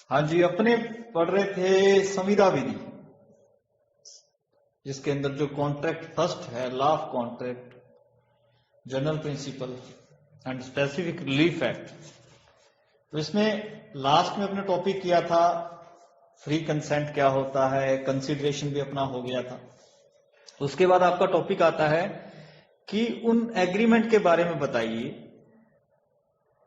हाँ जी, अपने पढ़ रहे थे संविदा विधि, जिसके अंदर जो कॉन्ट्रैक्ट फर्स्ट है, law of contract, general principle and specific relief act. तो इसमें लास्ट में अपने टॉपिक किया था फ्री कंसेंट क्या होता है, कंसिडरेशन भी अपना हो गया था। उसके बाद आपका टॉपिक आता है कि उन एग्रीमेंट के बारे में बताइए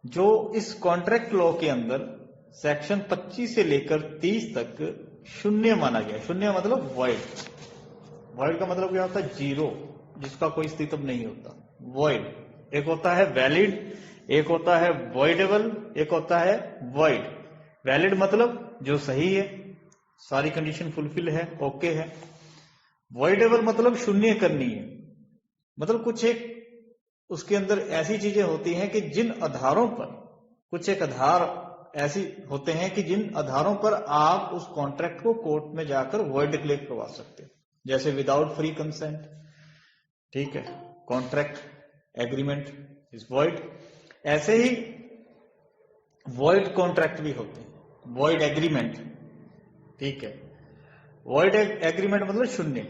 जो इस कॉन्ट्रैक्ट लॉ के अंदर सेक्शन 25 से लेकर 30 तक शून्य माना गया। शून्य मतलब वॉइड। वॉइड का मतलब क्या होता है? जीरो, जिसका कोई अस्तित्व नहीं होता, वॉइड। एक होता है वैलिड, एक होता है वॉइडेबल, एक होता है वॉइड। वैलिड मतलब जो सही है, सारी कंडीशन फुलफिल है, ओके है। वॉइडेबल मतलब शून्य करनी है, मतलब कुछ एक उसके अंदर ऐसी चीजें होती हैं कि जिन आधारों पर, कुछ एक आधार ऐसी होते हैं कि जिन आधारों पर आप उस कॉन्ट्रैक्ट को कोर्ट में जाकर वॉइड डिक्लेयर करवा सकते हो। जैसे विदाउट फ्री कंसेंट, ठीक है, कॉन्ट्रैक्ट एग्रीमेंट इज वॉइड। ऐसे ही वॉइड कॉन्ट्रैक्ट भी होते हैं, वॉइड एग्रीमेंट, ठीक है। वॉइड एग्रीमेंट मतलब शून्य।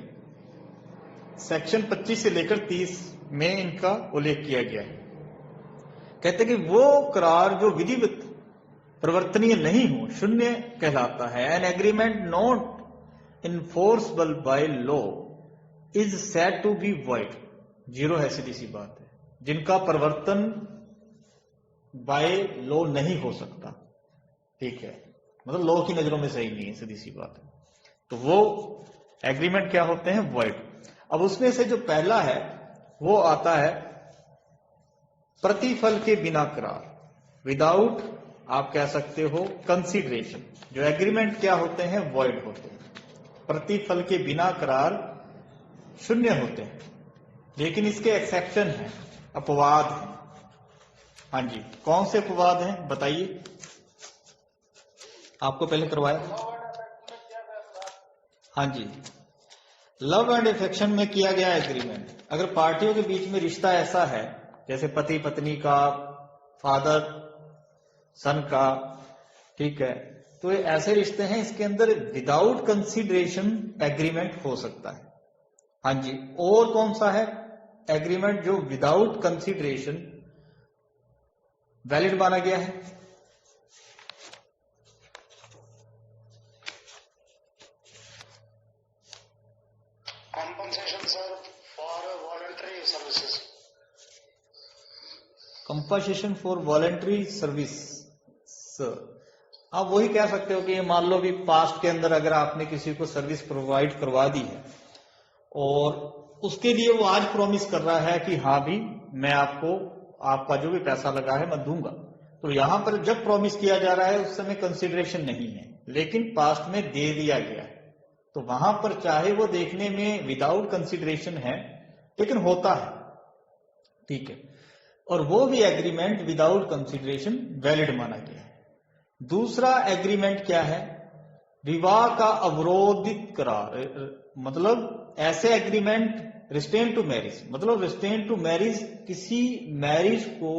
सेक्शन 25 से लेकर 30 में इनका उल्लेख किया गया है। कहते कि वो करार जो विधिवत प्रवर्तनीय नहीं हो, शून्य कहलाता है। An agreement not enforceable by law is said to be void. Zero है, सीधी सी बात है। जिनका प्रवर्तन बाय लॉ नहीं हो सकता, ठीक है, मतलब लॉ की नजरों में सही नहीं है, सीधी सी बात है, तो वो एग्रीमेंट क्या होते हैं? वॉइड। अब उसमें से जो पहला है वो आता है प्रतिफल के बिना करार, विदाउट, आप कह सकते हो, कंसीडरेशन। जो एग्रीमेंट क्या होते हैं? वॉइड होते हैं। प्रतिफल के बिना करार शून्य होते हैं, लेकिन इसके एक्सेप्शन है, अपवाद है। हाँ जी, कौन से अपवाद हैं बताइए? आपको पहले करवाया। हाँ जी, लव एंड अफेक्शन में किया गया एग्रीमेंट, अगर पार्टियों के बीच में रिश्ता ऐसा है, जैसे पति पत्नी का, फादर सन का, ठीक है, तो ये ऐसे रिश्ते हैं, इसके अंदर विदाउट कंसीडरेशन एग्रीमेंट हो सकता है। हाँ जी, और कौन सा है एग्रीमेंट जो विदाउट कंसीडरेशन वैलिड माना गया है? Compensation sir for voluntary services. Compensation for voluntary service, आप वही कह सकते हो कि ये मान लो भी पास्ट के अंदर अगर आपने किसी को सर्विस प्रोवाइड करवा दी है और उसके लिए वो आज प्रॉमिस कर रहा है कि हाँ भी मैं आपको, आपका जो भी पैसा लगा है मैं दूंगा, तो यहां पर जब प्रॉमिस किया जा रहा है उस समय कंसीडरेशन नहीं है, लेकिन पास्ट में दे दिया गया है, तो वहां पर चाहे वो देखने में विदाउट कंसीडरेशन है लेकिन होता है, ठीक है, और वो भी एग्रीमेंट विदाउट कंसीडरेशन वैलिड माना गया है। दूसरा एग्रीमेंट क्या है? विवाह का अवरोधित करार, मतलब ऐसे एग्रीमेंट रिस्ट्रेन टू मैरिज, मतलब रिस्ट्रेन टू मैरिज, किसी मैरिज को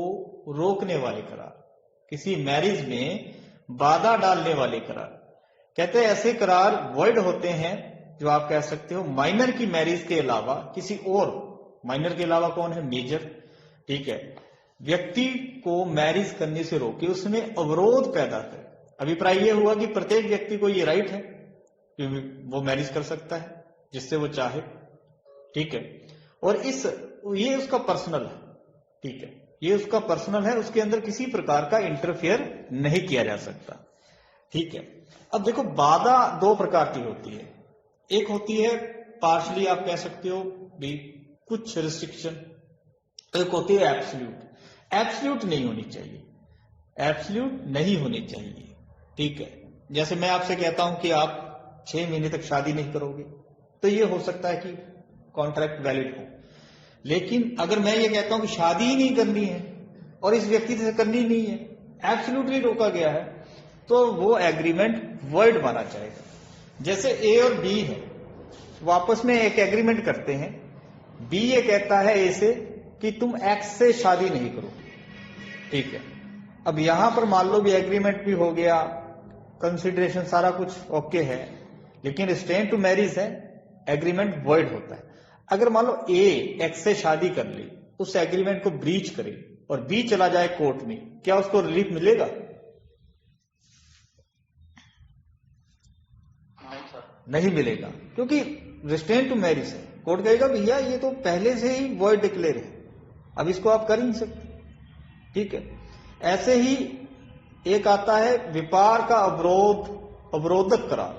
रोकने वाले करार, किसी मैरिज में बाधा डालने वाले करार। कहते हैं ऐसे करार वॉइड होते हैं जो आप कह सकते हो माइनर की मैरिज के अलावा किसी और, माइनर के अलावा कौन है? मेजर, ठीक है, व्यक्ति को मैरिज करने से रोके, उसमें अवरोध पैदा करे। अभिप्राय यह हुआ कि प्रत्येक व्यक्ति को यह राइट है कि वो मैरिज कर सकता है जिससे वो चाहे, ठीक है, और ये उसका पर्सनल है, ठीक है, ये उसका पर्सनल है, उसके अंदर किसी प्रकार का इंटरफेयर नहीं किया जा सकता, ठीक है। अब देखो, बाधा दो प्रकार की होती है, एक होती है पार्शली, आप कह सकते हो भी कुछ रिस्ट्रिक्शन, एक होती है एब्सोल्यूट। एब्सोल्यूट नहीं होनी चाहिए, एब्सोल्यूट नहीं होनी चाहिए, ठीक है। जैसे मैं आपसे कहता हूं कि आप 6 महीने तक शादी नहीं करोगे, तो ये हो सकता है कि कॉन्ट्रैक्ट वैलिड हो, लेकिन अगर मैं ये कहता हूं कि शादी ही नहीं करनी है और इस व्यक्ति से करनी नहीं है, एब्सोल्युटली रोका गया है, तो वो एग्रीमेंट वॉइड माना जाएगा। जैसे ए और बी है, वो आपस में एक एग्रीमेंट करते हैं, बी ये कहता है ए से कि तुम एक्स से शादी नहीं करो, ठीक है। अब यहां पर मान लो भी एग्रीमेंट भी हो गया, कंसिडरेशन सारा कुछ ओके है, लेकिन रिस्ट्रेंट टू मैरिज है, एग्रीमेंट वॉइड होता है। अगर मान लो ए एक्स से शादी कर ली, उस एग्रीमेंट को ब्रीच करे और बी चला जाए कोर्ट में, क्या उसको रिलीफ मिलेगा? नहीं सर। नहीं मिलेगा, क्योंकि रिस्ट्रेंट टू मैरिज है। कोर्ट कहेगा भैया ये तो पहले से ही वॉइड डिक्लेयर है, अब इसको आप कर ही नहीं सकते। ठीक है, ऐसे ही एक आता है व्यापार का अवरोधक करार,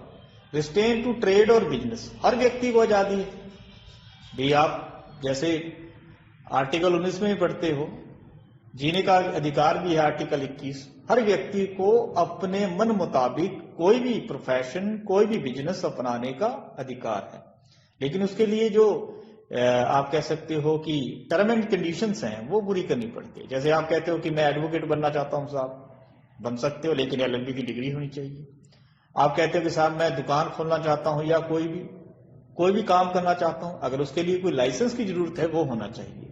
रिस्ट्रेंट टू ट्रेड और बिजनेस। हर व्यक्ति को आजादी है भी, आप जैसे आर्टिकल 19 में ही पढ़ते हो, जीने का अधिकार भी है आर्टिकल 21। हर व्यक्ति को अपने मन मुताबिक कोई भी प्रोफेशन, कोई भी बिजनेस अपनाने का अधिकार है, लेकिन उसके लिए जो आप कह सकते हो कि टर्म एंड कंडीशंस हैं वो पूरी करनी पड़ती है। जैसे आप कहते हो कि मैं एडवोकेट बनना चाहता हूं साहब, बन सकते हो, लेकिन LLB की डिग्री होनी चाहिए। आप कहते हो कि साहब मैं दुकान खोलना चाहता हूं या कोई भी काम करना चाहता हूं, अगर उसके लिए कोई लाइसेंस की जरूरत है वो होना चाहिए।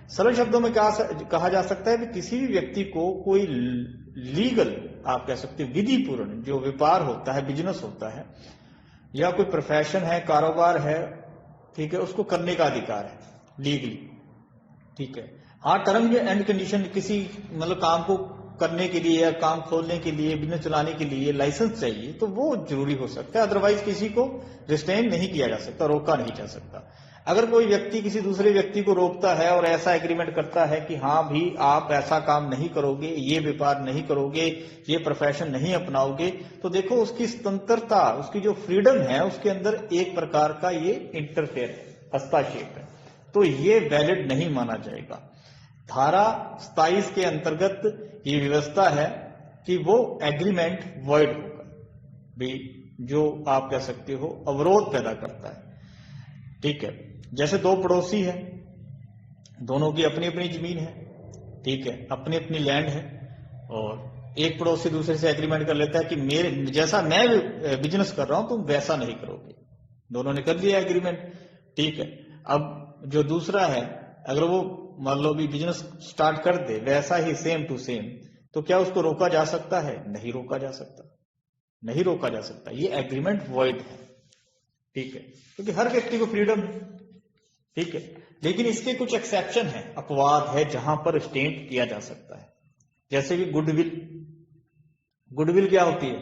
सरल शब्दों में क्या कहा जा सकता है कि किसी भी व्यक्ति को कोई लीगल, आप कह सकते हो विधिपूर्ण जो व्यापार होता है, बिजनेस होता है, या कोई प्रोफेशन है, कारोबार है, ठीक है, उसको करने का अधिकार है लीगली। ठीक है, हाँ टर्म एंड कंडीशन, किसी मतलब काम को करने के लिए या काम खोलने के लिए, बिजनेस चलाने के लिए लाइसेंस चाहिए, तो वो जरूरी हो सकता है। अदरवाइज किसी को रिस्ट्रेन नहीं किया जा सकता, रोका नहीं जा सकता। अगर कोई व्यक्ति किसी दूसरे व्यक्ति को रोकता है और ऐसा एग्रीमेंट करता है कि हाँ भी आप ऐसा काम नहीं करोगे, ये व्यापार नहीं करोगे, ये प्रोफेशन नहीं अपनाओगे, तो देखो उसकी स्वतंत्रता, उसकी जो फ्रीडम है, उसके अंदर एक प्रकार का ये इंटरफेयर है, हस्तक्षेप है, तो ये वैलिड नहीं माना जाएगा। धारा 27 के अंतर्गत ये व्यवस्था है कि वो एग्रीमेंट वॉइड होगा भी, जो आप कह सकते हो अवरोध पैदा करता है। ठीक है, जैसे दो पड़ोसी हैं, दोनों की अपनी अपनी जमीन है, ठीक है, अपनी अपनी लैंड है, और एक पड़ोसी दूसरे से एग्रीमेंट कर लेता है कि मेरे जैसा मैं बिजनेस कर रहा हूं तुम वैसा नहीं करोगे। दोनों ने कर लिया एग्रीमेंट। ठीक है, अब जो दूसरा है, अगर वो मान लो भी बिजनेस स्टार्ट कर दे वैसा ही सेम टू सेम, तो क्या उसको रोका जा सकता है? नहीं रोका जा सकता, नहीं रोका जा सकता, ये एग्रीमेंट वॉइड है। ठीक है, क्योंकि हर व्यक्ति को फ्रीडम है। ठीक है, लेकिन इसके कुछ एक्सेप्शन है, अपवाद है, जहां पर स्टेट किया जा सकता है। जैसे कि गुडविल। गुडविल क्या होती है?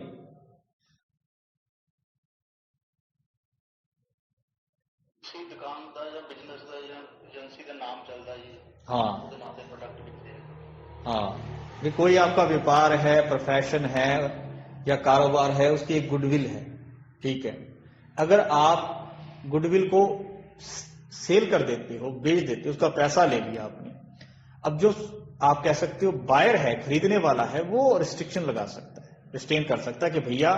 दुकान का या बिजनेस का या एजेंसी का नाम चलता है, हाँ प्रोडक्ट बिकते हैं। हाँ, भी कोई आपका व्यापार है, प्रोफेशन है या कारोबार है, उसकी एक गुडविल है। ठीक है, अगर आप गुडविल को सेल कर देते हो, बेच देते हो, उसका पैसा ले लिया आपने, अब जो आप कह सकते हो बायर है, खरीदने वाला है, वो रिस्ट्रिक्शन लगा सकता है, रिस्ट्रेन कर सकता है कि भैया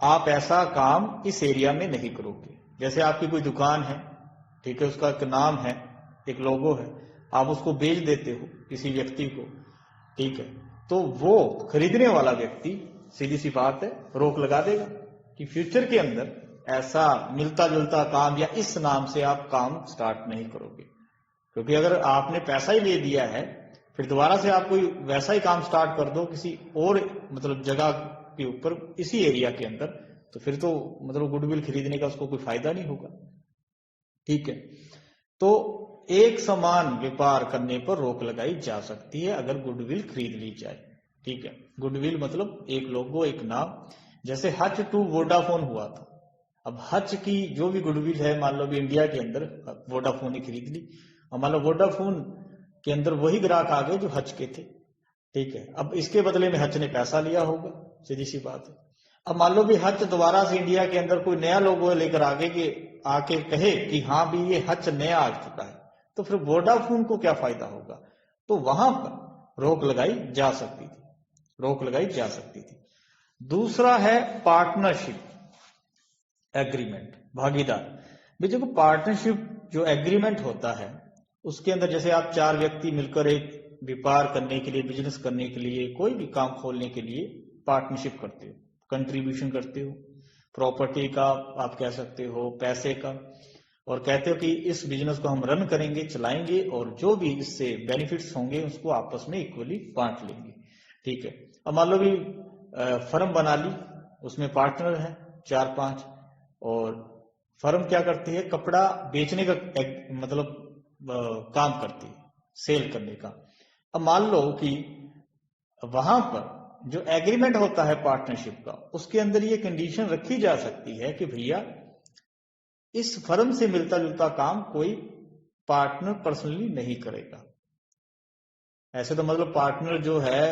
आप ऐसा काम इस एरिया में नहीं करोगे। जैसे आपकी कोई दुकान है, ठीक है, उसका एक नाम है, एक लोगो है, आप उसको बेच देते हो किसी व्यक्ति को, ठीक है, तो वो खरीदने वाला व्यक्ति सीधी सी बात है रोक लगा देगा कि फ्यूचर के अंदर ऐसा मिलता जुलता काम या इस नाम से आप काम स्टार्ट नहीं करोगे। क्योंकि अगर आपने पैसा ही ले दिया है, फिर दोबारा से आप कोई वैसा ही काम स्टार्ट कर दो किसी और मतलब जगह के ऊपर, इसी एरिया के अंदर, तो फिर तो मतलब गुडविल खरीदने का उसको कोई फायदा नहीं होगा। ठीक है, तो एक समान व्यापार करने पर रोक लगाई जा सकती है अगर गुडविल खरीद ली जाए। ठीक है, गुडविल मतलब एक लोगो, एक नाम। जैसे हच टू वोडाफोन हुआ था, अब हच की जो भी गुडविल है, मान लो भी इंडिया के अंदर वोडाफोन ने खरीद ली, और मान लो वोडाफोन के अंदर वही ग्राहक आ गए जो हच के थे। ठीक है, अब इसके बदले में हच ने पैसा लिया होगा, सीधी सी बात है। अब मान लो भी हच दोबारा से इंडिया के अंदर कोई नया लोगो लेकर आके कहे कि हाँ भी ये हच नया आ चुका है, तो फिर वोडाफोन को क्या फायदा होगा? तो वहां पर रोक लगाई जा सकती थी, रोक लगाई जा सकती थी। दूसरा है पार्टनरशिप एग्रीमेंट, भागीदार। देखो पार्टनरशिप जो एग्रीमेंट होता है, उसके अंदर जैसे आप चार व्यक्ति मिलकर एक व्यापार करने के लिए, बिजनेस करने के लिए, कोई भी काम खोलने के लिए पार्टनरशिप करते हो, कंट्रीब्यूशन करते हो, प्रॉपर्टी का आप कह सकते हो, पैसे का, और कहते हो कि इस बिजनेस को हम रन करेंगे, चलाएंगे, और जो भी इससे बेनिफिट्स होंगे उसको आपस में इक्वली बांट लेंगे। ठीक है, अब मान लो भी फर्म बना ली, उसमें पार्टनर है 4-5, और फर्म क्या करती है, कपड़ा बेचने का मतलब काम करती है, सेल करने का। अब मान लो कि वहां पर जो एग्रीमेंट होता है पार्टनरशिप का, उसके अंदर ये कंडीशन रखी जा सकती है कि भैया इस फर्म से मिलता जुलता काम कोई पार्टनर पर्सनली नहीं करेगा। ऐसे तो मतलब पार्टनर जो है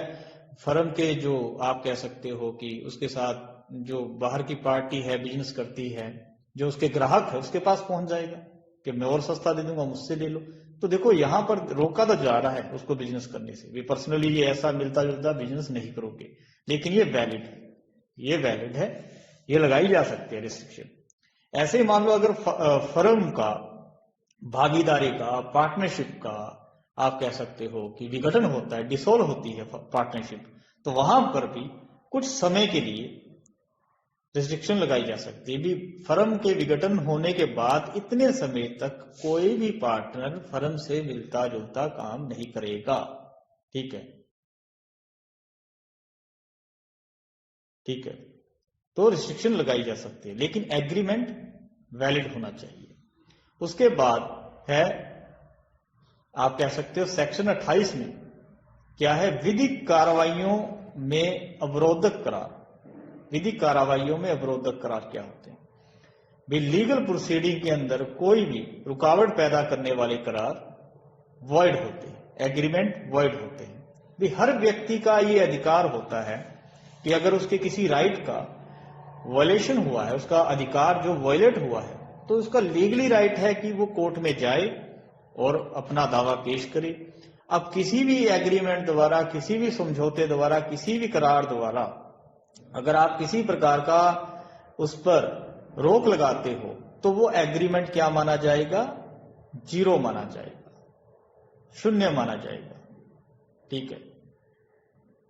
फर्म के, जो आप कह सकते हो कि उसके साथ जो बाहर की पार्टी है, बिजनेस करती है, जो उसके ग्राहक है, उसके पास पहुंच जाएगा कि मैं और सस्ता दे दूंगा, मुझसे ले लो। तो देखो यहां पर रोका तो जा रहा है उसको बिजनेस करने से, वे पर्सनली ये ऐसा मिलता जुलता बिजनेस नहीं करोगे, लेकिन ये वैलिड है, ये वैलिड है, ये लगाई जा सकती है रिस्ट्रिक्शन। ऐसे ही मान लो अगर फर्म का भागीदारी का, पार्टनरशिप का आप कह सकते हो कि विघटन होता है, डिसॉल्व होती है पार्टनरशिप, तो वहां पर भी कुछ समय के लिए रिस्ट्रिक्शन लगाई जा सकती है। भी फर्म के विघटन होने के बाद इतने समय तक कोई भी पार्टनर फर्म से मिलता जुलता काम नहीं करेगा। ठीक है, ठीक है, तो रिस्ट्रिक्शन लगाई जा सकती है, लेकिन एग्रीमेंट वैलिड होना चाहिए। उसके बाद है आप कह सकते हो सेक्शन 28 में क्या है, विधिक कार्रवाइयों में अवरोधक करार। विधिक कार्रवाइयों में अवरोधक करार क्या होते हैं? भी लीगल प्रोसीडिंग के अंदर कोई भी रुकावट पैदा करने वाले करार वॉइड होते हैं, एग्रीमेंट वॉइड होते हैं। भी हर व्यक्ति का ये अधिकार होता है कि अगर उसके किसी राइट का वायलेशन हुआ है, उसका अधिकार जो वायलेट हुआ है, तो उसका लीगली राइट है कि वो कोर्ट में जाए और अपना दावा पेश करे। अब किसी भी एग्रीमेंट द्वारा, किसी भी समझौते द्वारा, किसी भी करार द्वारा अगर आप किसी प्रकार का उस पर रोक लगाते हो, तो वो एग्रीमेंट क्या माना जाएगा? जीरो माना जाएगा, शून्य माना जाएगा। ठीक है,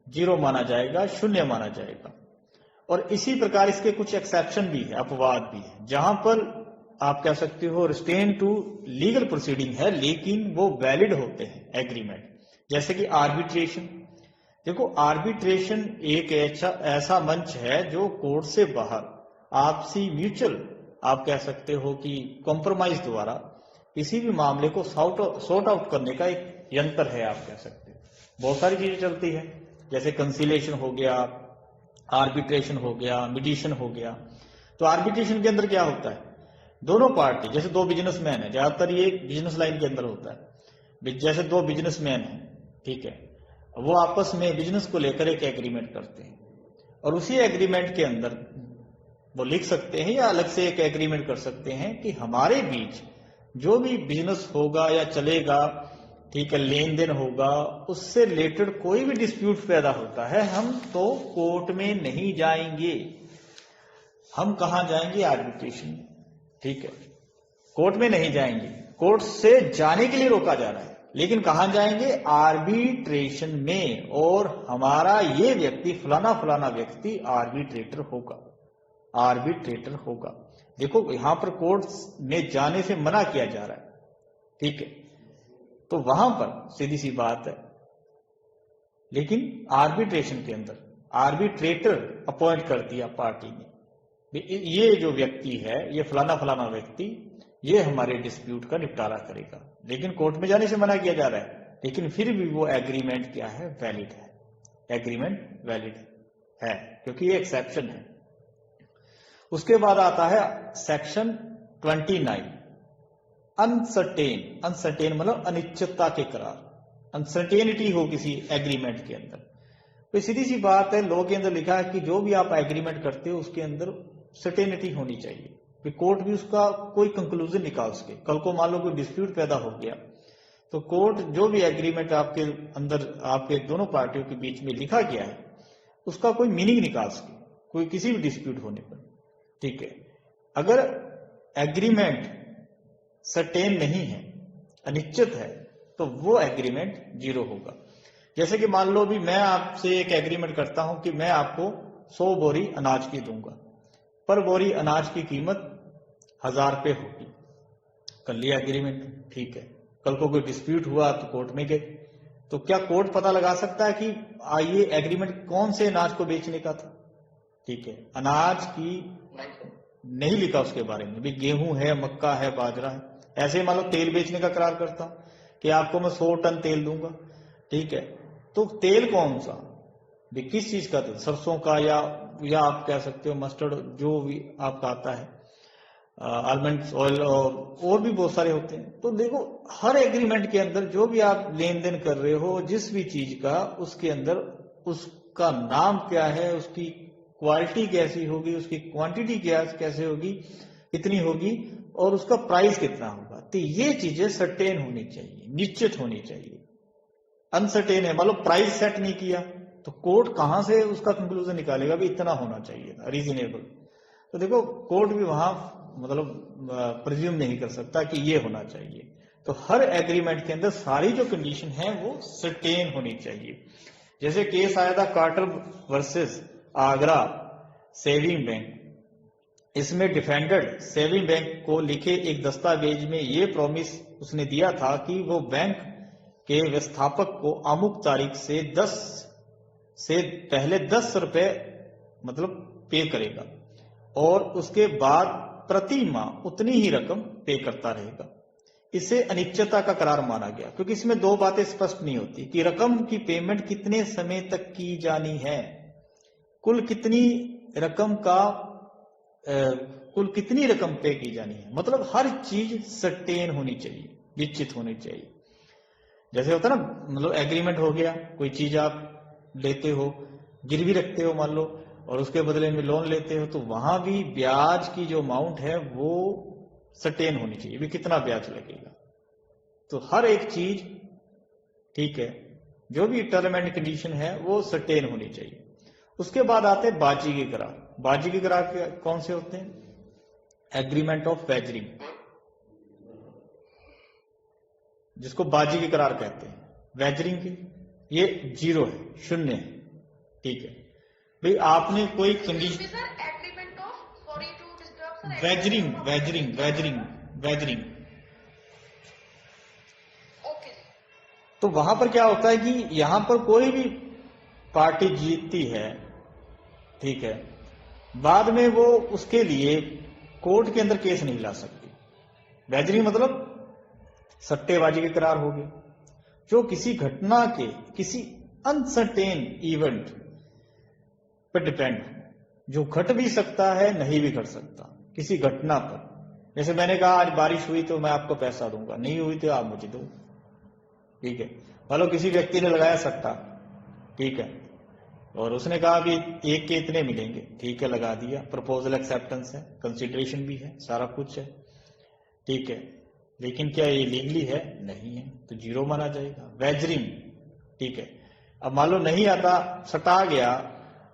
जीरो माना जाएगा, शून्य माना जाएगा। और इसी प्रकार इसके कुछ एक्सेप्शन भी है, अपवाद भी है, जहां पर आप कह सकते हो रिस्ट्रेन टू लीगल प्रोसीडिंग है, लेकिन वो वैलिड होते हैं एग्रीमेंट। जैसे कि आर्बिट्रेशन। देखो आर्बिट्रेशन एक ऐसा मंच है जो कोर्ट से बाहर आपसी म्यूचुअल आप कह सकते हो कि कॉम्प्रोमाइज द्वारा किसी भी मामले को सॉर्ट आउट करने का एक यंत्र है, आप कह सकते हो। बहुत सारी चीजें चलती है, जैसे कंसिलेशन हो गया, आर्बिट्रेशन हो गया, मीडिएशन हो गया। तो आर्बिट्रेशन के अंदर क्या होता है, दोनों पार्टी, जैसे दो बिजनेसमैन है, ज्यादातर ये बिजनेस लाइन के अंदर होता है, जैसे दो बिजनेसमैन है, ठीक है, वो आपस में बिजनेस को लेकर एक एग्रीमेंट करते हैं, और उसी एग्रीमेंट के अंदर वो लिख सकते हैं या अलग से एक एग्रीमेंट कर सकते हैं कि हमारे बीच जो भी बिजनेस होगा या चलेगा, ठीक है, लेन देन होगा, उससे रिलेटेड कोई भी डिस्प्यूट पैदा होता है, हम तो कोर्ट में नहीं जाएंगे। हम कहां जाएंगे? आर्बिट्रेशन में। ठीक है, कोर्ट में नहीं जाएंगे, कोर्ट से जाने के लिए रोका जा रहा है, लेकिन कहां जाएंगे? आर्बिट्रेशन में। और हमारा ये व्यक्ति फलाना फलाना व्यक्ति आर्बिट्रेटर होगा, आर्बिट्रेटर होगा। देखो यहां पर कोर्ट में जाने से मना किया जा रहा है, ठीक है, तो वहां पर सीधी सी बात है, लेकिन आर्बिट्रेशन के अंदर आर्बिट्रेटर अपॉइंट कर दिया पार्टी ने, ये जो व्यक्ति है, ये फलाना फलाना व्यक्ति, ये हमारे डिस्प्यूट का निपटारा करेगा। लेकिन कोर्ट में जाने से मना किया जा रहा है, लेकिन फिर भी वो एग्रीमेंट क्या है? वैलिड है, एग्रीमेंट वैलिड है, क्योंकि ये एक्सेप्शन है। उसके बाद आता है सेक्शन 29, अनसर्टेन। अनसर्टेन मतलब अनिश्चितता के करार, अनसर्टेनिटी हो किसी एग्रीमेंट के अंदर। तो सीधी सी बात है, लॉ के अंदर लिखा है कि जो भी आप एग्रीमेंट करते हो उसके अंदर सर्टेनिटी होनी चाहिए कि कोर्ट भी उसका कोई कंक्लूजन निकाल सके। कल को मान लो कोई डिस्प्यूट पैदा हो गया, तो कोर्ट जो भी एग्रीमेंट आपके अंदर, आपके दोनों पार्टियों के बीच में लिखा गया है, उसका कोई मीनिंग निकाल सके, कोई किसी भी डिस्प्यूट होने पर। ठीक है, अगर एग्रीमेंट सर्टेन नहीं है, अनिश्चित है, तो वो एग्रीमेंट जीरो होगा। जैसे कि मान लो भी मैं आपसे एक एग्रीमेंट करता हूं कि मैं आपको 100 बोरी अनाज की दूंगा, पर बोरी अनाज की कीमत 1000 रुपये होगी। कर लिया एग्रीमेंट, ठीक है। कल को कोई डिस्प्यूट हुआ तो कोर्ट में गए, तो क्या कोर्ट पता लगा सकता है कि ये एग्रीमेंट कौन से अनाज को बेचने का था? ठीक है, अनाज की नहीं सर। नहीं लिखा उसके बारे में, भी गेहूं है, मक्का है, बाजरा है। ऐसे मान लो तेल बेचने का करार करता हूं कि आपको मैं 100 टन तेल दूंगा, ठीक है, तो तेल कौन सा, भी किस चीज का तेल, सरसों का या आप कह सकते हो मस्टर्ड, जो भी आपका आता है, आलमंड ऑयल, और भी बहुत सारे होते हैं। तो देखो हर एग्रीमेंट के अंदर जो भी आप लेन देन कर रहे हो जिस भी चीज का, उसके अंदर उसका नाम क्या है, उसकी क्वालिटी कैसी होगी, उसकी क्वांटिटी कैसे होगी, कितनी होगी, और उसका प्राइस कितना होगा। तो ये चीजें सर्टेन होनी चाहिए, निश्चित होनी चाहिए। अनसर्टेन है, मतलब प्राइस सेट नहीं किया तो कोर्ट कहां से उसका कंक्लूजन निकालेगा भी इतना होना चाहिए था रीजनेबल। तो देखो कोर्ट भी वहां मतलब प्रिज्यूम नहीं कर सकता कि ये होना चाहिए। तो हर एग्रीमेंट के अंदर सारी जो कंडीशन है वो सर्टेन होनी चाहिए। जैसे केस आया था Carter versus Agra saving bank, इसमें डिफेंडेड सेविंग बैंक को लिखे एक दस्तावेज में ये प्रॉमिस उसने दिया था कि वो बैंक के व्यवस्थापक को अमुक तारीख से 10 से पहले 10 रुपए मतलब पे करेगा, और उसके बाद प्रति माह उतनी ही रकम पे करता रहेगा। इसे अनिश्चितता का करार माना गया, क्योंकि इसमें दो बातें स्पष्ट नहीं होती कि रकम की पेमेंट कितने समय तक की जानी है, कुल कितनी रकम पे की जानी है। मतलब हर चीज सर्टेन होनी चाहिए, निश्चित होनी चाहिए। जैसे होता है ना, मतलब एग्रीमेंट हो गया, कोई चीज आप लेते हो, गिरवी रखते हो मान लो, और उसके बदले में लोन लेते हो, तो वहां भी ब्याज की जो अमाउंट है वो सर्टेन होनी चाहिए, भी कितना ब्याज लगेगा। तो हर एक चीज, ठीक है, जो भी टर्म एंड कंडीशन है वो सर्टेन होनी चाहिए। उसके बाद आते हैं बाजी के करार। बाजी के करार कौन से होते हैं? एग्रीमेंट ऑफ वेजरिंग, जिसको बाजी के करार कहते हैं। वेजरिंग के ये 0 है, 0 है, ठीक है भाई। आपने कोई कंडीशन, वेजरिंग, तो वहां पर क्या होता है कि यहां पर कोई भी पार्टी जीतती है, ठीक है, बाद में वो उसके लिए कोर्ट के अंदर केस नहीं ला सकती। वेजरिंग मतलब सट्टेबाजी के करार हो गए, जो किसी घटना के, किसी अनसर्टेन इवेंट पर डिपेंड, जो घट भी सकता है नहीं भी घट सकता, किसी घटना पर। जैसे मैंने कहा आज बारिश हुई तो मैं आपको पैसा दूंगा, नहीं हुई तो आप मुझे दो, ठीक है। मान किसी व्यक्ति ने लगाया सट्टा, ठीक है, और उसने कहा कि एक के इतने मिलेंगे, ठीक है, लगा दिया, प्रपोजल एक्सेप्टेंस है, कंसिडरेशन भी है, सारा कुछ है, ठीक है, लेकिन क्या ये लीगली है? नहीं है, तो 0 माना जाएगा। वेजरिंग, ठीक है। अब मान लो नहीं आता, सटा गया,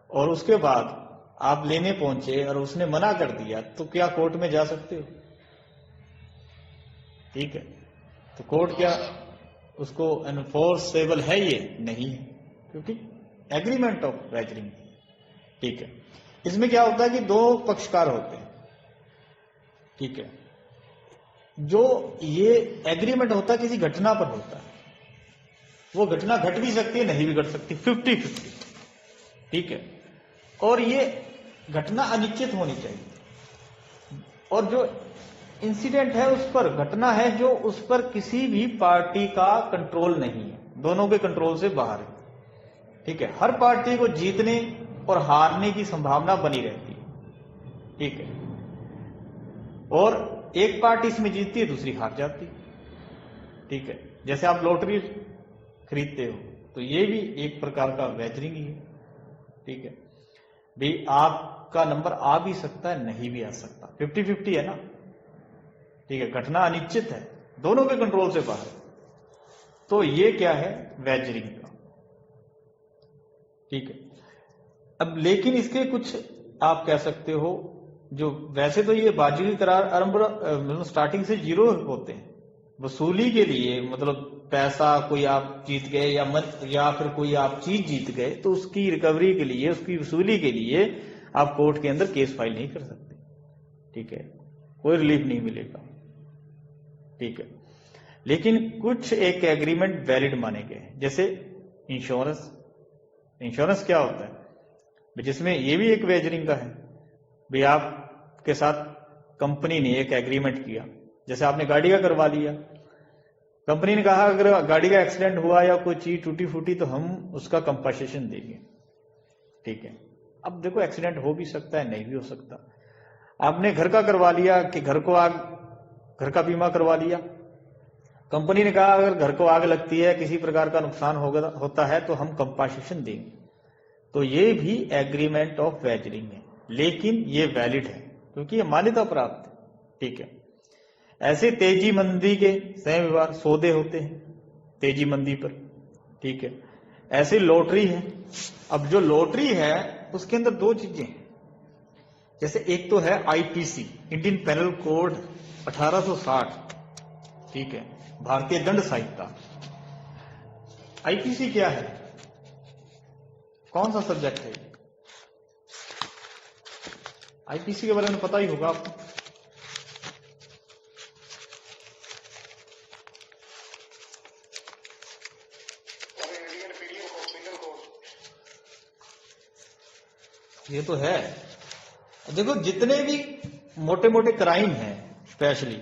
और उसके बाद आप लेने पहुंचे और उसने मना कर दिया, तो क्या कोर्ट में जा सकते हो? ठीक है, तो कोर्ट क्या उसको एनफोर्सेबल है? ये नहीं है, क्योंकि एग्रीमेंट ऑफ वेजरिंग, ठीक है। इसमें क्या होता है कि 2 पक्षकार होते हैं, ठीक है। जो ये एग्रीमेंट होता है किसी घटना पर होता है, वो घटना घट भी सकती है, नहीं भी घट सकती, 50-50, ठीक है। और ये घटना अनिश्चित होनी चाहिए, और जो इंसिडेंट है उस पर, घटना है जो उस पर किसी भी पार्टी का कंट्रोल नहीं है, दोनों के कंट्रोल से बाहर है, ठीक है। हर पार्टी को जीतने और हारने की संभावना बनी रहती है, ठीक है, और एक पार्टी इसमें जीतती है, दूसरी हार जाती है, ठीक है। जैसे आप लॉटरी खरीदते हो, तो ये भी एक प्रकार का वेजरिंग ही है, ठीक है भाई। आपका नंबर आ भी सकता है, नहीं भी आ सकता, 50-50 है ना, ठीक है। घटना अनिश्चित है, दोनों के कंट्रोल से बाहर, तो ये क्या है? वेजरिंग का, ठीक है। अब लेकिन इसके कुछ आप कह सकते हो, जो वैसे तो ये बाजी के करार मतलब स्टार्टिंग से 0 होते हैं। वसूली के लिए मतलब पैसा कोई आप जीत गए या फिर कोई आप चीज जीत गए, तो उसकी रिकवरी के लिए, उसकी वसूली के लिए आप कोर्ट के अंदर केस फाइल नहीं कर सकते, ठीक है, कोई रिलीफ नहीं मिलेगा, ठीक है। लेकिन कुछ एक एग्रीमेंट वैलिड माने गए, जैसे इंश्योरेंस क्या होता है, जिसमें ये भी एक वेजरिंग का है। भाई आपके साथ कंपनी ने एक एग्रीमेंट किया, जैसे आपने गाड़ी का करवा लिया, कंपनी ने कहा अगर गाड़ी का एक्सीडेंट हुआ या कोई चीज टूटी फूटी तो हम उसका कंपनसेशन देंगे, ठीक है। अब देखो एक्सीडेंट हो भी सकता है, नहीं भी हो सकता। आपने घर का करवा लिया कि घर का बीमा करवा लिया, कंपनी ने कहा अगर घर को आग लगती है, किसी प्रकार का नुकसान होता है तो हम कंपनसेशन देंगे। तो ये भी एग्रीमेंट ऑफ वेजरिंग है, लेकिन ये वैलिड है क्योंकि ये मान्यता प्राप्त है, ठीक है। ऐसे तेजी मंदी के संयम व्यवहार सौदे होते हैं तेजी मंदी पर, ठीक है। ऐसे लॉटरी है। अब जो लॉटरी है उसके अंदर दो चीजें हैं, जैसे एक तो है आईपीसी, इंडियन पेनल कोड 1860, ठीक है, भारतीय दंड संहिता। आईपीसी क्या है, कौन सा सब्जेक्ट है? आईपीसी के बारे में पता ही होगा आपको। ये तो है। देखो जितने भी मोटे मोटे क्राइम हैं स्पेशली,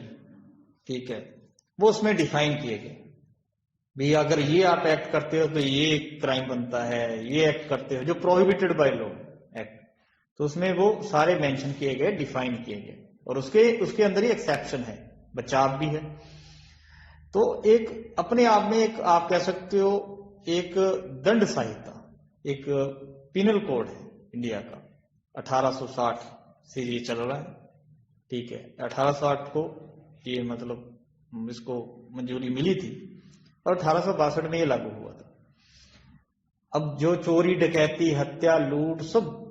ठीक है, वो उसमें डिफाइन किए गए। भी अगर ये आप एक्ट करते हो तो ये क्राइम बनता है, ये एक्ट करते हो जो प्रोहिबिटेड बाय लॉ एक्ट, तो उसमें वो सारे मेंशन किए गए, डिफाइन किए गए, और उसके अंदर ही एक्सेप्शन है, बचाव भी है। तो एक अपने आप में एक आप कह सकते हो एक दंड संहिता, एक पिनल कोड है इंडिया का, 1860 से ये चल रहा है, ठीक है। 1860 को ये मतलब इसको मंजूरी मिली थी और 1862 में ये लागू हुआ था। अब जो चोरी, डकैती, हत्या, लूट, सब,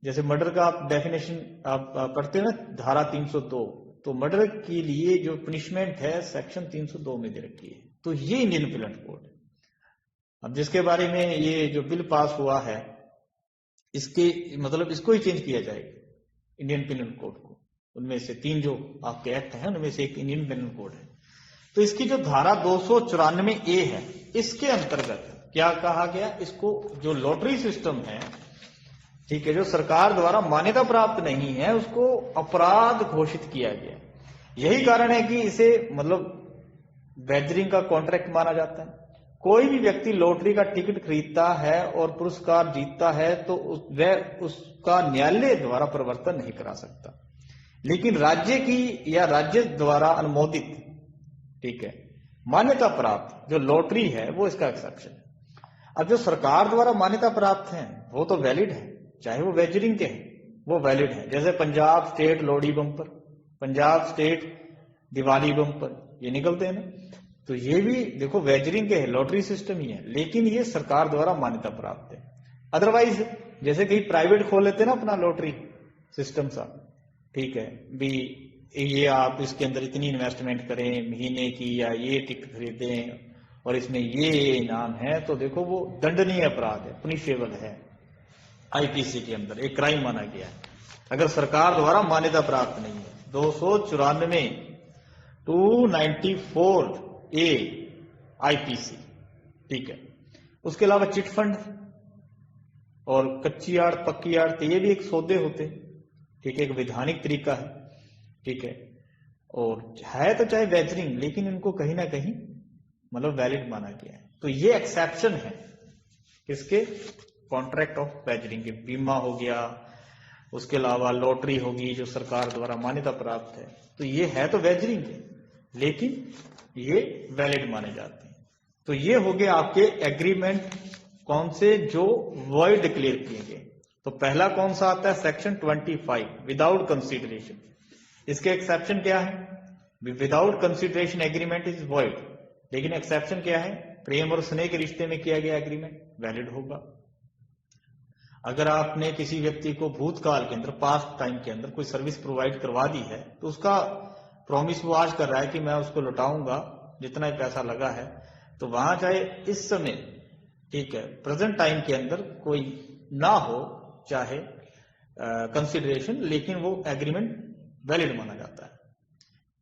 जैसे मर्डर का आप डेफिनेशन आप पढ़ते हो ना, धारा 302, तो मर्डर के लिए जो पनिशमेंट है सेक्शन 302 में दे रखी है। तो ये इंडियन पिनल कोड है। अब जिसके बारे में ये जो बिल पास हुआ है, इसके मतलब इसको ही चेंज किया जाएगा इंडियन पिनल कोड को। उनमें से 3 जो आपके एक्ट हैं उनमें से एक इंडियन पिनल कोड है। तो इसकी जो धारा 294A है, इसके अंतर्गत क्या कहा गया, इसको जो लॉटरी सिस्टम है, ठीक है, जो सरकार द्वारा मान्यता प्राप्त नहीं है, उसको अपराध घोषित किया गया। यही कारण है कि इसे मतलब वेजरिंग का कॉन्ट्रैक्ट माना जाता है। कोई भी व्यक्ति लॉटरी का टिकट खरीदता है और पुरस्कार जीतता है तो वह उसका न्यायालय द्वारा प्रवर्तन नहीं करा सकता, लेकिन राज्य की या राज्य द्वारा अनुमोदित, ठीक है, मान्यता प्राप्त जो लॉटरी है वो इसका एक्सेप्शन है। अब जो सरकार द्वारा मान्यता प्राप्त है वो तो वैलिड है, चाहे वो वेजरिंग के हैं वो वैलिड है। जैसे Punjab state Lohri bumper, Punjab state Diwali bumper, ये निकलते हैं ना, तो ये भी देखो वेजरिंग के है, लॉटरी सिस्टम ही है, लेकिन ये सरकार द्वारा मान्यता प्राप्त है। अदरवाइज जैसे कहीं प्राइवेट खोल लेते हैं ना अपना लॉटरी सिस्टम सा, ठीक है, भी ये आप इसके अंदर इतनी इन्वेस्टमेंट करें महीने की, या ये टिकट खरीदें और इसमें ये इनाम है, तो देखो वो दंडनीय अपराध है, पनिशेबल है। आईपीसी के अंदर एक क्राइम माना गया है अगर सरकार द्वारा मान्यता प्राप्त नहीं है। 294 294A आईपीसी, ठीक है। उसके अलावा चिट फंड और कच्ची आड़, पक्की आड़, तो ये भी एक सौदे होते हैं, ठीक है, एक वैधानिक तरीका है, ठीक है, और है तो चाहे वेजरिंग, लेकिन इनको कहीं ना कहीं मतलब वैलिड माना गया है। तो ये एक्सेप्शन है किसके, कॉन्ट्रैक्ट ऑफ वेजरिंग के। बीमा हो गया, उसके अलावा लॉटरी होगी जो सरकार द्वारा मान्यता प्राप्त है, तो ये है तो वेजरिंग के, लेकिन ये वैलिड माने जाते हैं। तो ये हो गए आपके एग्रीमेंट, कौन से, जो वॉइड डिक्लेयर किए गए। तो पहला कौन सा आता है, सेक्शन 25, विदाउट कंसिडरेशन। इसके एक्सेप्शन क्या है, without consideration agreement is void, लेकिन एक्सेप्शन क्या है, प्रेम और स्नेह के रिश्ते में किया गया एग्रीमेंट वैलिड होगा। अगर आपने किसी व्यक्ति को भूतकाल के अंदर, पास्ट टाइम के अंदर कोई सर्विस प्रोवाइड करवा दी है, तो उसका प्रॉमिस वो आज कर रहा है कि मैं उसको लौटाऊंगा जितना ही पैसा लगा है, तो वहां चाहे इस समय, ठीक है, प्रेजेंट टाइम के अंदर कोई ना हो चाहे कंसिडरेशन, लेकिन वो एग्रीमेंट वैलिड माना जाता है।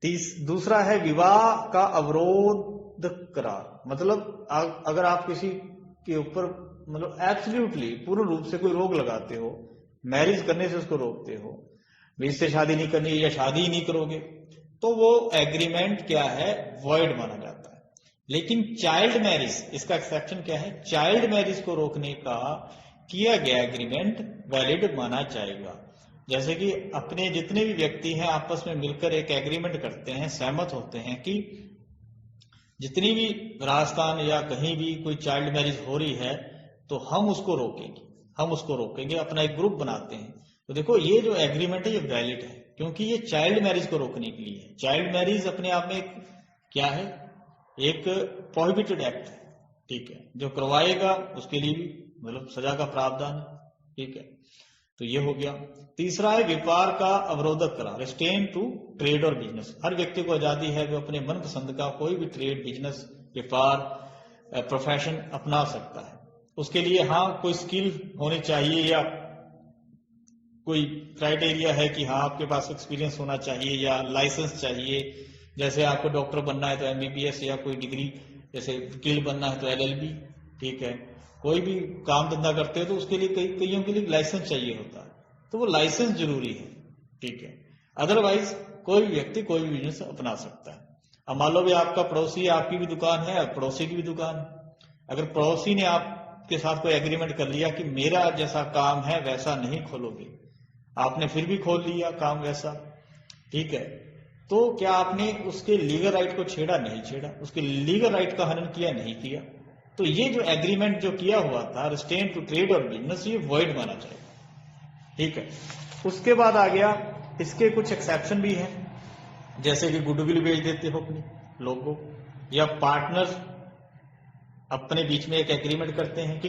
दूसरा है विवाह का अवरोध करार, मतलब अगर आप किसी के ऊपर मतलब एब्सोल्युटली पूर्ण रूप से कोई रोक लगाते हो, मैरिज करने से उसको रोकते हो, इससे शादी नहीं करनी या शादी ही नहीं करोगे, तो वो एग्रीमेंट क्या है, वॉइड माना जाता है। लेकिन चाइल्ड मैरिज, इसका एक्सेप्शन क्या है, चाइल्ड मैरिज को रोकने का किया गया एग्रीमेंट वैलिड माना जाएगा। जैसे कि अपने जितने भी व्यक्ति हैं आपस में मिलकर एक एग्रीमेंट करते हैं, सहमत होते हैं कि जितनी भी राजस्थान या कहीं भी कोई चाइल्ड मैरिज हो रही है तो हम उसको रोकेंगे, अपना एक ग्रुप बनाते हैं। तो देखो ये जो एग्रीमेंट है ये वैलिड है, क्योंकि ये चाइल्ड मैरिज को रोकने के लिए है। चाइल्ड मैरिज अपने आप में क्या है, एक प्रोहिबिटेड एक्ट है, ठीक है, जो करवाएगा उसके लिए भी मतलब सजा का प्रावधान है, ठीक है। तो ये हो गया। तीसरा है व्यापार का अवरोधक करार, रिस्ट्रेन टू ट्रेड और बिजनेस। हर व्यक्ति को आजादी है वो अपने मनपसंद का कोई भी ट्रेड, बिजनेस, व्यापार, प्रोफेशन अपना सकता है। उसके लिए हाँ कोई स्किल होनी चाहिए या कोई क्राइटेरिया है कि हाँ आपके पास एक्सपीरियंस होना चाहिए या लाइसेंस चाहिए। जैसे आपको डॉक्टर बनना है तो MBBS या कोई डिग्री, जैसे वकील बनना है तो LLB, ठीक है। कोई भी काम धंधा करते हो तो उसके लिए कईयों के लिए लाइसेंस चाहिए होता है, तो वो लाइसेंस जरूरी है, ठीक है। अदरवाइज कोई भी व्यक्ति कोई भी बिजनेस अपना सकता है। अब मान लो भी आपका पड़ोसी, आपकी भी दुकान है, पड़ोसी की भी दुकान है। अगर पड़ोसी ने आपके साथ कोई एग्रीमेंट कर लिया कि मेरा जैसा काम है वैसा नहीं खोलोगे, आपने फिर भी खोल लिया काम वैसा, ठीक है, तो क्या आपने उसके लीगल राइट को छेड़ा? नहीं छेड़ा, उसके लीगल राइट का हनन किया? नहीं किया। तो ये जो एग्रीमेंट जो किया हुआ था रिस्ट्रेन टू ट्रेड और बिजनेस, ये वॉइड माना जाएगा, ठीक है। उसके बाद आ गया, इसके कुछ एक्सेप्शन भी हैं, जैसे कि गुडविल बेच देते हो अपने लोगों, या पार्टनर अपने बीच में एक एग्रीमेंट करते हैं कि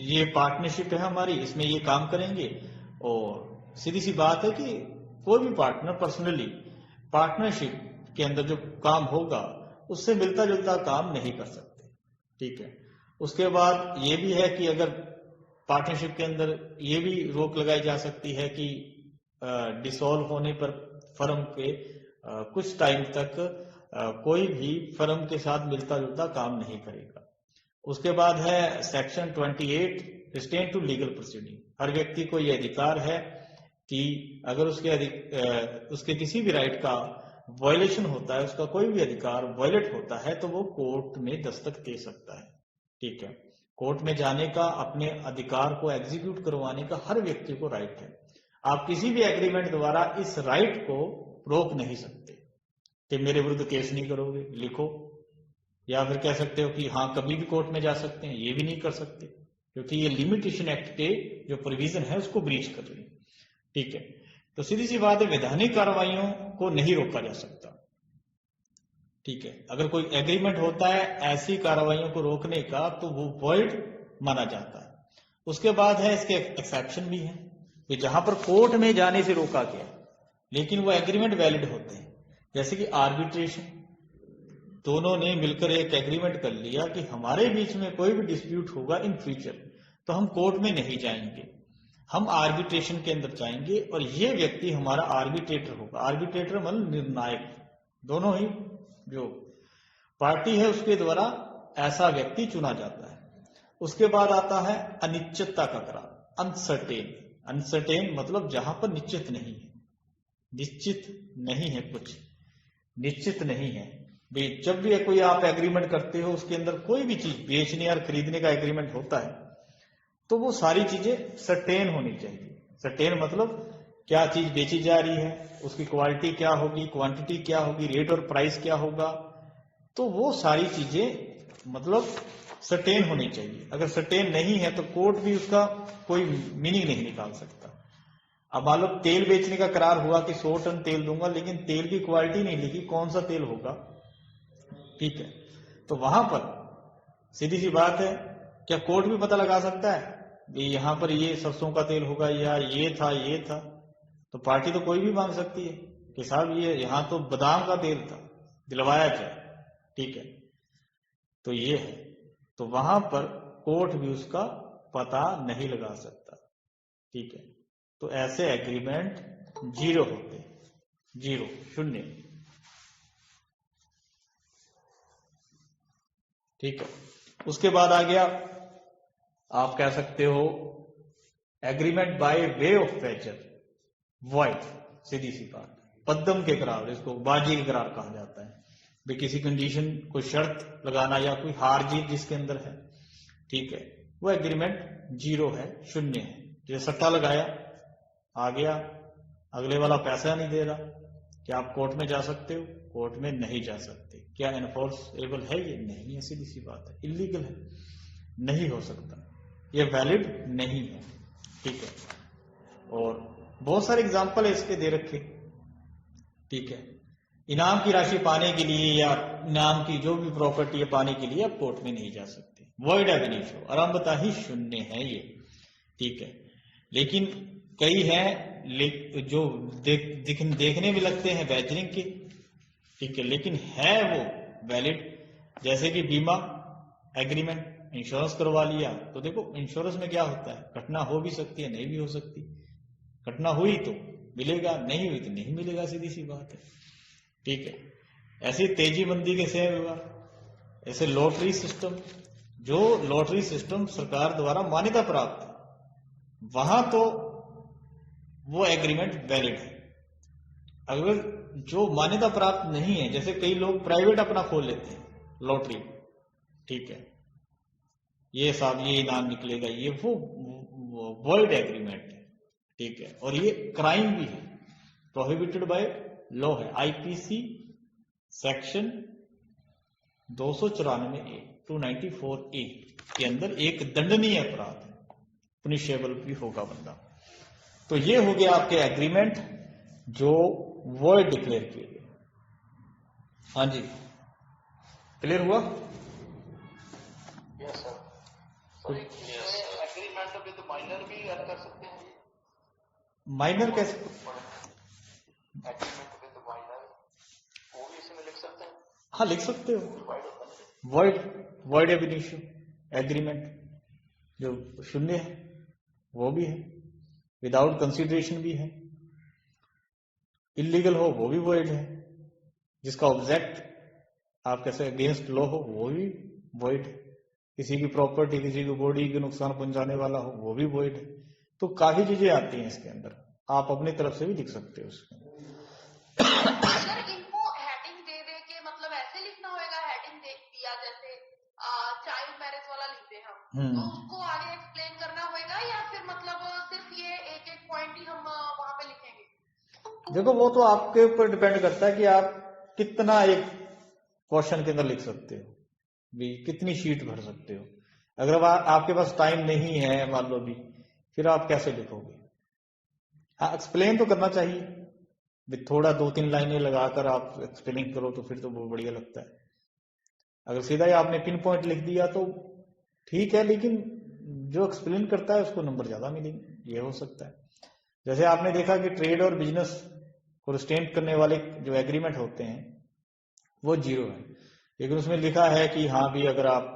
ये पार्टनरशिप है हमारी, इसमें ये काम करेंगे। और सीधी सी बात है कि कोई भी पार्टनर पर्सनली पार्टनरशिप के अंदर जो काम होगा उससे मिलता जुलता काम नहीं कर सकते, ठीक है। उसके बाद ये भी है कि अगर पार्टनरशिप के अंदर ये भी रोक लगाई जा सकती है कि डिसॉल्व होने पर फर्म के कुछ टाइम तक कोई भी फर्म के साथ मिलता जुलता काम नहीं करेगा। उसके बाद है section 28, restraint to legal proceeding. हर व्यक्ति को यह अधिकार है कि अगर उसके किसी भी राइट का वायलेशन होता है, उसका कोई भी अधिकार वायलेट होता है, तो वो कोर्ट में दस्तक दे सकता है, ठीक है। कोर्ट में जाने का, अपने अधिकार को एग्जीक्यूट करवाने का हर व्यक्ति को राइट है। आप किसी भी एग्रीमेंट द्वारा इस राइट को रोक नहीं सकते कि मेरे विरुद्ध केस नहीं करोगे, लिखो, या फिर कह सकते हो कि हाँ कभी भी कोर्ट में जा सकते हैं, ये भी नहीं कर सकते, क्योंकि ये लिमिटेशन एक्ट के जो प्रोविजन है उसको ब्रीच कर रही है, ठीक है। तो सीधी सी बात है, वैधानिक कार्रवाइयों को नहीं रोका जा सकता, ठीक है। अगर कोई एग्रीमेंट होता है ऐसी कार्रवाइयों को रोकने का तो वो वॉइड माना जाता है। उसके बाद है, इसके एक्सेप्शन भी है कि जहां पर कोर्ट में जाने से रोका गया लेकिन वो एग्रीमेंट वैलिड होते हैं, जैसे कि आर्बिट्रेशन। दोनों ने मिलकर एक एग्रीमेंट कर लिया कि हमारे बीच में कोई भी डिस्प्यूट होगा इन फ्यूचर तो हम कोर्ट में नहीं जाएंगे, हम आर्बिट्रेशन के अंदर जाएंगे और ये व्यक्ति हमारा आर्बिट्रेटर होगा। आर्बिट्रेटर मतलब निर्णायक, दोनों ही जो पार्टी है उसके द्वारा ऐसा व्यक्ति चुना जाता है। उसके बाद आता है अनिश्चितता का करार, अनसर्टेन। अनसर्टेन मतलब जहां पर निश्चित नहीं है, निश्चित नहीं है, कुछ निश्चित नहीं है। जब भी कोई आप एग्रीमेंट करते हो उसके अंदर कोई भी चीज बेचने और खरीदने का एग्रीमेंट होता है तो वो सारी चीजें सर्टेन होनी चाहिए। सर्टेन मतलब क्या चीज बेची जा रही है, उसकी क्वालिटी क्या होगी, क्वांटिटी क्या होगी, रेट और प्राइस क्या होगा, तो वो सारी चीजें मतलब सर्टेन होनी चाहिए। अगर सर्टेन नहीं है तो कोर्ट भी उसका कोई मीनिंग नहीं निकाल सकता। अब मान लो तेल बेचने का करार हुआ कि 100 टन तेल दूंगा, लेकिन तेल की क्वालिटी नहीं लिखी, कौन सा तेल होगा, ठीक है। तो वहां पर सीधी सी बात है, क्या कोर्ट भी पता लगा सकता है यहां पर ये सरसों का तेल होगा या ये था, तो पार्टी तो कोई भी मांग सकती है कि साहब ये यहां तो बादाम का तेल था, दिलवाया जाए, ठीक है। तो ये है, तो वहां पर कोर्ट भी उसका पता नहीं लगा सकता, ठीक है। तो ऐसे एग्रीमेंट जीरो होते, जीरो, शून्य। ठीक है। उसके बाद आ गया, आप कह सकते हो agreement by way of wager, void, सीधी सी बात, पद्दम के करार, इसको बाजी के करार कहा जाता है। भी किसी कंडीशन, कोई शर्त लगाना या कोई हार जीत जिसके अंदर है, ठीक है, वो एग्रीमेंट जीरो है, शून्य है। जैसे सट्टा लगाया, आ गया, अगले वाला पैसा नहीं दे रहा, क्या आप कोर्ट में जा सकते हो? कोर्ट में नहीं जा सकते। क्या एनफोर्सेबल है ये? नहीं है, सीधी सी बात है, इलीगल है, नहीं हो सकता, ये वैलिड नहीं है, ठीक है। और बहुत सारे एग्जाम्पल है इसके दे रखे, ठीक है। इनाम की राशि पाने के लिए या इनाम की जो भी प्रॉपर्टी है पाने के लिए आप कोर्ट में नहीं जा सकते, वॉइड एब इनिशियो, आरंभता ही शून्य है ये, ठीक है। लेकिन कई हैं जो देखने में लगते हैं बैजरिंग के, ठीक है, लेकिन है वो वैलिड। जैसे कि बीमा एग्रीमेंट, इंश्योरेंस करवा लिया, तो देखो इंश्योरेंस में क्या होता है, घटना हो भी सकती है, नहीं भी हो सकती। घटना हुई तो मिलेगा, नहीं हुई तो नहीं मिलेगा, सीधी सी बात है, ठीक है। ऐसे तेजी मंदी के शेयर हुआ, ऐसे लॉटरी सिस्टम, जो लॉटरी सिस्टम सरकार द्वारा मान्यता प्राप्त है, वहां तो वो एग्रीमेंट वैलिड है। अगर जो मान्यता प्राप्त नहीं है, जैसे कई लोग प्राइवेट अपना खोल लेते हैं लॉटरी, ठीक है, ये साहब ये इनाम निकलेगा, ये वो वॉइड एग्रीमेंट है, ठीक है। और ये क्राइम भी है, प्रोहिबिटेड बाय लॉ है, आईपीसी सेक्शन 294A 294A के अंदर एक दंडनीय अपराध है, पुनिशेबल भी होगा बंदा। तो ये हो गया आपके एग्रीमेंट जो वॉइड डिक्लेयर किए गए। हाँ जी, क्लियर हुआ? Yes sir. Agreement with minor भी ऐड कर सकते हैं? माइनर कैसे? एग्रीमेंट विद माइनर वो भी इसमें लिख सकते हैं? हाँ, लिख सकते हो। वॉइड एब इनिशियो एग्रीमेंट जो शून्य है वो भी है, विदाउट कंसिडरेशन भी है, इलीगल हो वो भी वॉइड है, जिसका ऑब्जेक्ट आप कैसे अगेंस्ट लॉ हो वो भी वॉइड है, किसी की प्रॉपर्टी, किसी की बॉडी को नुकसान पहुंचाने वाला हो वो भी वॉइड है। तो काफी चीजें आती हैं इसके अंदर, आप अपनी तरफ से भी लिख सकते हो उसके अंदर। सर इनको हेडिंग दे दे के मतलब ऐसे लिखना होगा, हेडिंग दे दिया जैसे चाइल्ड मैरिज वाला लिखते हैं हम, तो उसको आगे एक्सप्लेन करना होगा या फिर मतलब सिर्फ ये एक एक पॉइंट ही हम वहां पे लिखेंगे? देखो वो तो आपके ऊपर डिपेंड करता है कि आप कितना एक क्वेश्चन के अंदर लिख सकते हो, भी कितनी शीट भर सकते हो। अगर आपके पास टाइम नहीं है मान लो भी, फिर आप कैसे लिखोगे? हाँ, एक्सप्लेन तो करना चाहिए, भी थोड़ा 2-3 लाइनें लगाकर आप एक्सप्लेन करो तो फिर तो बहुत बढ़िया लगता है। अगर सीधा ही आपने पिन पॉइंट लिख दिया तो ठीक है, लेकिन जो एक्सप्लेन करता है उसको नंबर ज्यादा मिलेंगे, ये हो सकता है। जैसे आपने देखा कि ट्रेड और बिजनेस को रिस्ट्रेंट करने वाले जो एग्रीमेंट होते हैं वो जीरो है, लेकिन उसमें लिखा है कि हाँ भी अगर आप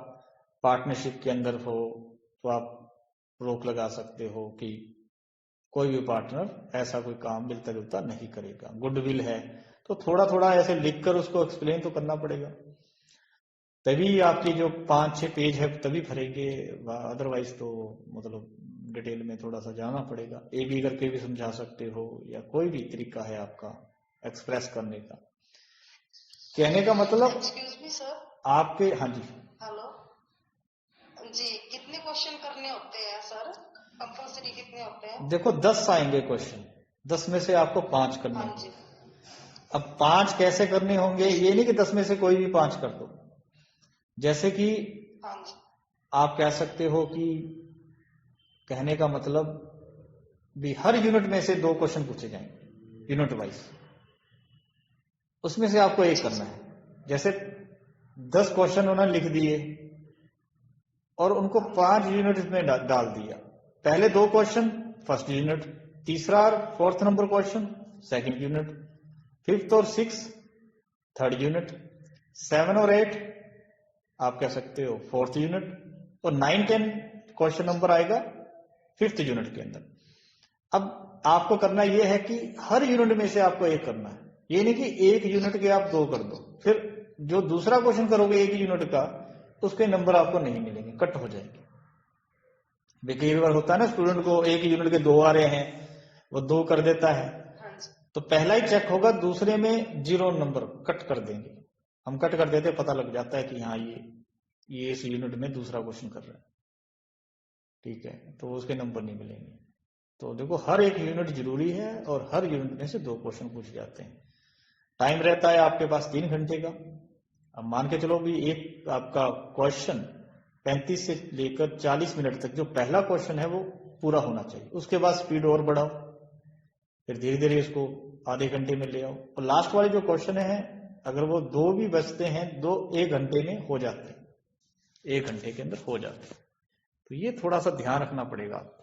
पार्टनरशिप के अंदर हो तो आप रोक लगा सकते हो कि कोई भी पार्टनर ऐसा कोई काम मिलता जुलता नहीं करेगा, गुडविल है। तो थोड़ा थोड़ा ऐसे लिखकर उसको एक्सप्लेन तो करना पड़ेगा, तभी आपकी जो 5-6 पेज है तभी भरेंगे, अदरवाइज तो मतलब डिटेल में थोड़ा सा जाना पड़ेगा। ए बी करके भी समझा सकते हो, या कोई भी तरीका है आपका एक्सप्रेस करने का। कहने का मतलब एक्सक्यूज मी सर, आपके, हाँ जी, हेलो जी, कितने क्वेश्चन करने होते हैं सर? कंपल्सरी कितने होते हैं? देखो 10 आएंगे क्वेश्चन, 10 में से आपको 5 करने हाँ होंगे। जी। अब 5 कैसे करने होंगे, ये नहीं कि 10 में से कोई भी 5 कर दो। जैसे कि हाँ जी। आप कह सकते हो कि कहने का मतलब भी हर यूनिट में से 2 क्वेश्चन पूछे जाएंगे यूनिट वाइज, उसमें से आपको एक करना है। जैसे 10 क्वेश्चन उन्होंने लिख दिए और उनको 5 यूनिट में डाल दिया। पहले 2 क्वेश्चन फर्स्ट यूनिट, तीसरा और 4th number question second unit, 5th और 6th थर्ड यूनिट, 7 और 8 आप कह सकते हो 4th यूनिट, और 9-10 क्वेश्चन नंबर आएगा 5th यूनिट के अंदर। अब आपको करना यह है कि हर यूनिट में से आपको एक करना है, ये नहीं कि एक यूनिट के आप 2 कर दो, फिर जो दूसरा क्वेश्चन करोगे एक यूनिट का उसके नंबर आपको नहीं मिलेंगे, कट हो जाएंगे। कई बार होता है ना, स्टूडेंट को एक यूनिट के 2 आ रहे हैं, वो 2 कर देता है, तो पहला ही चेक होगा, दूसरे में 0 नंबर कट कर देंगे। हम कट कर देते, पता लग जाता है कि हाँ ये इस यूनिट में दूसरा क्वेश्चन कर रहा है, ठीक है, तो उसके नंबर नहीं मिलेंगे। तो देखो, हर एक यूनिट जरूरी है और हर यूनिट में से 2 क्वेश्चन पूछ जाते हैं। टाइम रहता है आपके पास 3 घंटे का। अब मान के चलो भी एक आपका क्वेश्चन 35 से लेकर 40 मिनट तक जो पहला क्वेश्चन है वो पूरा होना चाहिए, उसके बाद स्पीड और बढ़ाओ, फिर धीरे धीरे इसको आधे घंटे में ले आओ, और लास्ट वाले जो क्वेश्चन है अगर वो 2 भी बचते हैं, 1 घंटे में हो जाते हैं, 1 घंटे के अंदर हो जाते हैं। तो ये थोड़ा सा ध्यान रखना पड़ेगा आपको।